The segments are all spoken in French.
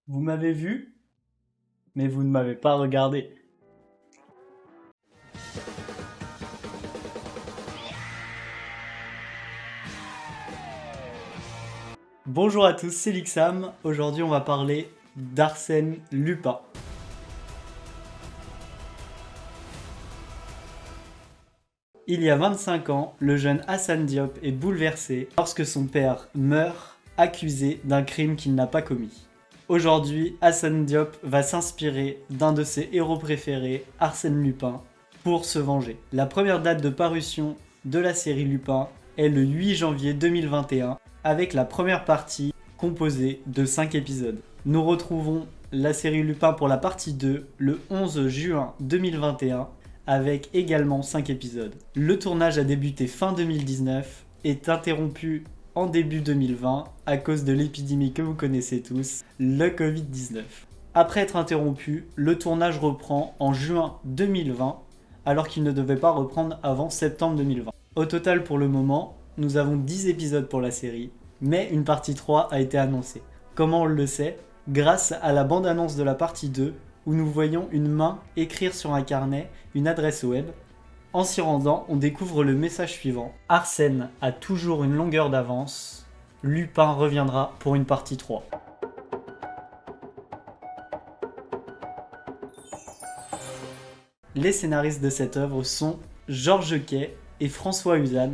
Vous m'avez vu, mais vous ne m'avez pas regardé. Bonjour à tous, c'est Lixam. Aujourd'hui, on va parler d'Arsène Lupin. Il y a 25 ans, le jeune Hassan Diop est bouleversé lorsque son père meurt, accusé d'un crime qu'il n'a pas commis. Aujourd'hui, Hassan Diop va s'inspirer d'un de ses héros préférés, Arsène Lupin, pour se venger. La première date de parution de la série Lupin est le 8 janvier 2021, avec la première partie composée de 5 épisodes. Nous retrouvons la série Lupin pour la partie 2 le 11 juin 2021, avec également 5 épisodes. Le tournage a débuté fin 2019 et est interrompu en début 2020 à cause de l'épidémie que vous connaissez tous, le Covid-19. Après être interrompu, le tournage reprend en juin 2020 alors qu'il ne devait pas reprendre avant septembre 2020. Au total pour le moment, nous avons 10 épisodes pour la série, mais une partie 3 a été annoncée. Comment on le sait? Grâce à la bande-annonce de la partie 2, où nous voyons une main écrire sur un carnet une adresse web. En s'y rendant, on découvre le message suivant. Arsène a toujours une longueur d'avance. Lupin reviendra pour une partie 3. Les scénaristes de cette œuvre sont Georges Quay et François Uzan.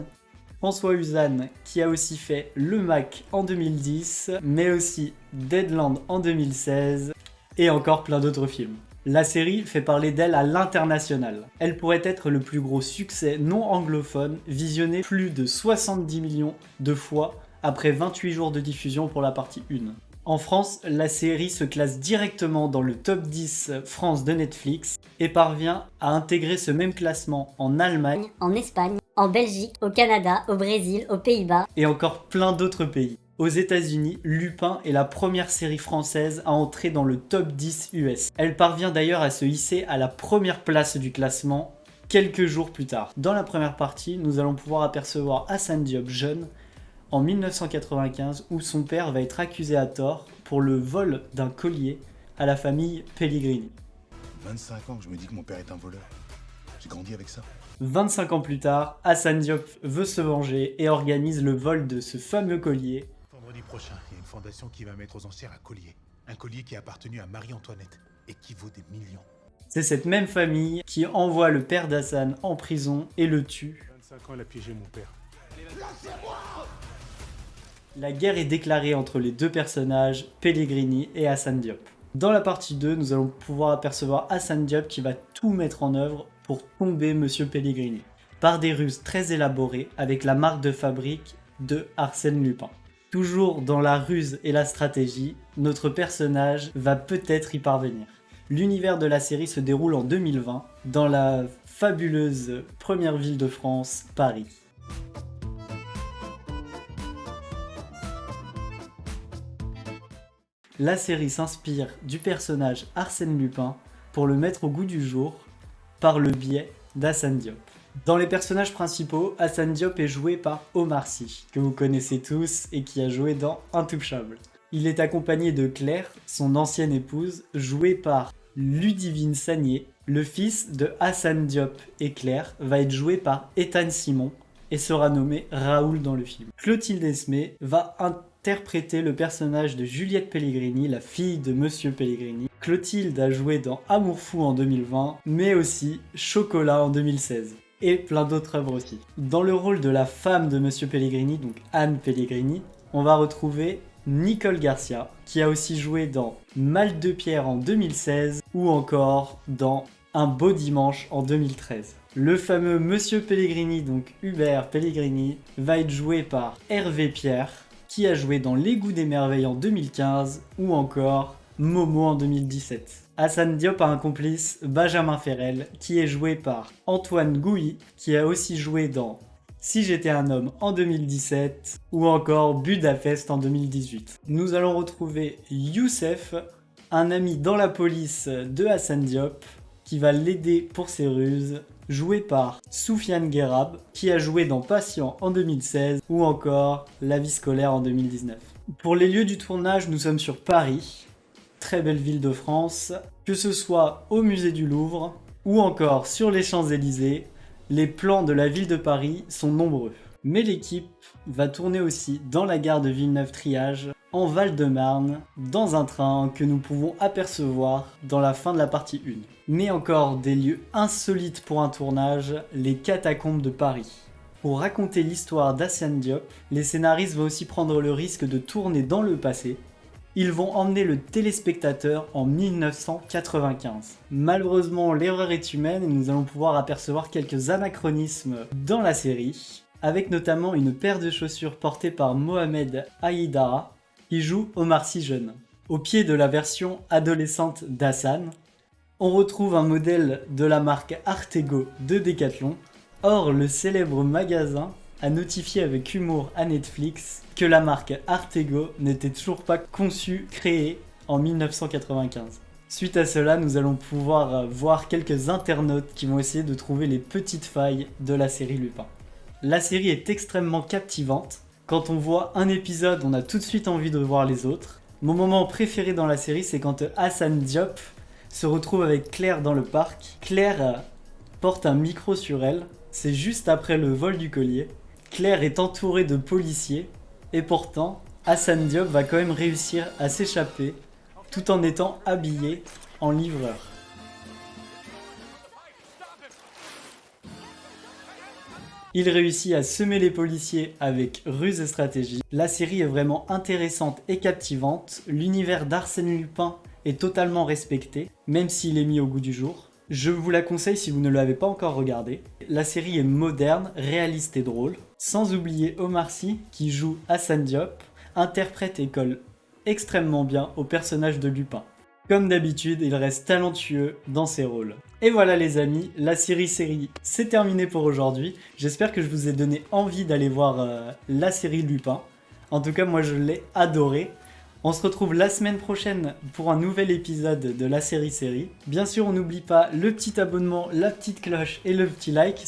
François Uzan qui a aussi fait Le Mac en 2010, mais aussi Deadland en 2016 et encore plein d'autres films. La série fait parler d'elle à l'international. Elle pourrait être le plus gros succès non anglophone, visionné plus de 70 millions de fois après 28 jours de diffusion pour la partie 1. En France, la série se classe directement dans le top 10 France de Netflix et parvient à intégrer ce même classement en Allemagne, en Espagne, en Belgique, au Canada, au Brésil, aux Pays-Bas et encore plein d'autres pays. Aux États-Unis, Lupin est la première série française à entrer dans le top 10 US. Elle parvient d'ailleurs à se hisser à la première place du classement quelques jours plus tard. Dans la première partie, nous allons pouvoir apercevoir Hassan Diop jeune en 1995 où son père va être accusé à tort pour le vol d'un collier à la famille Pellegrini. 25 ans que je me dis que mon père est un voleur. J'ai grandi avec ça. 25 ans plus tard, Hassan Diop veut se venger et organise le vol de ce fameux collier. Vendredi prochain, il y a une fondation qui va mettre aux enchères un collier. Un collier qui a appartenu à Marie-Antoinette et qui vaut des millions. C'est cette même famille qui envoie le père d'Hassan en prison et le tue. 25 ans, elle a piégé mon père. La guerre est déclarée entre les deux personnages, Pellegrini et Hassan Diop. Dans la partie 2, nous allons pouvoir apercevoir Hassan Diop qui va tout mettre en œuvre pour tomber Monsieur Pellegrini, par des ruses très élaborées avec la marque de fabrique de Arsène Lupin. Toujours dans la ruse et la stratégie, notre personnage va peut-être y parvenir. L'univers de la série se déroule en 2020, dans la fabuleuse première ville de France, Paris. La série s'inspire du personnage Arsène Lupin pour le mettre au goût du jour par le biais d'Hassan Diop. Dans les personnages principaux, Hassan Diop est joué par Omar Sy, que vous connaissez tous et qui a joué dans Intouchable. Il est accompagné de Claire, son ancienne épouse, jouée par Ludivine Sagné. Le fils de Hassan Diop et Claire va être joué par Ethan Simon et sera nommé Raoul dans le film. Clotilde Esmé va interpréter le personnage de Juliette Pellegrini, la fille de Monsieur Pellegrini. Clotilde a joué dans Amour fou en 2020, mais aussi Chocolat en 2016. Et plein d'autres œuvres aussi. Dans le rôle de la femme de Monsieur Pellegrini, donc Anne Pellegrini, on va retrouver Nicole Garcia, qui a aussi joué dans Mal de Pierre en 2016, ou encore dans Un beau dimanche en 2013. Le fameux Monsieur Pellegrini, donc Hubert Pellegrini, va être joué par Hervé Pierre, qui a joué dans Les Goûts des Merveilles en 2015, ou encore Momo en 2017. Hassan Diop a un complice, Benjamin Ferrel, qui est joué par Antoine Gouy, qui a aussi joué dans Si j'étais un homme en 2017, ou encore Budapest en 2018. Nous allons retrouver Youssef, un ami dans la police de Hassan Diop, qui va l'aider pour ses ruses, joué par Soufiane Guérab, qui a joué dans Patient en 2016, ou encore La vie scolaire en 2019. Pour les lieux du tournage, nous sommes sur Paris, très belles villes de France, que ce soit au musée du Louvre ou encore sur les Champs-Élysées, les plans de la ville de Paris sont nombreux. Mais l'équipe va tourner aussi dans la gare de Villeneuve-Triage, en Val-de-Marne, dans un train que nous pouvons apercevoir dans la fin de la partie 1. Mais encore des lieux insolites pour un tournage, les catacombes de Paris. Pour raconter l'histoire d'Hassane Diop, les scénaristes vont aussi prendre le risque de tourner dans le passé. Ils vont emmener le téléspectateur en 1995. Malheureusement, l'erreur est humaine et nous allons pouvoir apercevoir quelques anachronismes dans la série, avec notamment une paire de chaussures portée par Mohamed Haïdara, qui joue Omar Sy jeune. Au pied de la version adolescente d'Hassane, on retrouve un modèle de la marque Artego de Decathlon. Or, le célèbre magasin a notifié avec humour à Netflix que la marque Artego n'était toujours pas conçue, créée en 1995. Suite à cela, nous allons pouvoir voir quelques internautes qui vont essayer de trouver les petites failles de la série Lupin. La série est extrêmement captivante. Quand on voit un épisode, on a tout de suite envie de voir les autres. Mon moment préféré dans la série, c'est quand Hassane Diop se retrouve avec Claire dans le parc. Claire porte un micro sur elle. C'est juste après le vol du collier. Claire est entourée de policiers et pourtant, Hassane Diop va quand même réussir à s'échapper tout en étant habillé en livreur. Il réussit à semer les policiers avec ruse et stratégie. La série est vraiment intéressante et captivante. L'univers d'Arsène Lupin est totalement respecté, même s'il est mis au goût du jour. Je vous la conseille si vous ne l'avez pas encore regardée. La série est moderne, réaliste et drôle. Sans oublier Omar Sy qui joue Hassane Diop, interprète et colle extrêmement bien au personnage de Lupin. Comme d'habitude, il reste talentueux dans ses rôles. Et voilà les amis, la série c'est terminé pour aujourd'hui. J'espère que je vous ai donné envie d'aller voir la série Lupin. En tout cas, moi je l'ai adoré. On se retrouve la semaine prochaine pour un nouvel épisode de la série. Bien sûr, on n'oublie pas le petit abonnement, la petite cloche et le petit like.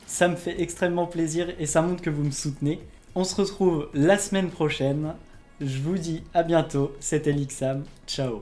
Ça me fait extrêmement plaisir et ça montre que vous me soutenez. On se retrouve la semaine prochaine. Je vous dis à bientôt. C'était Lixam. Ciao.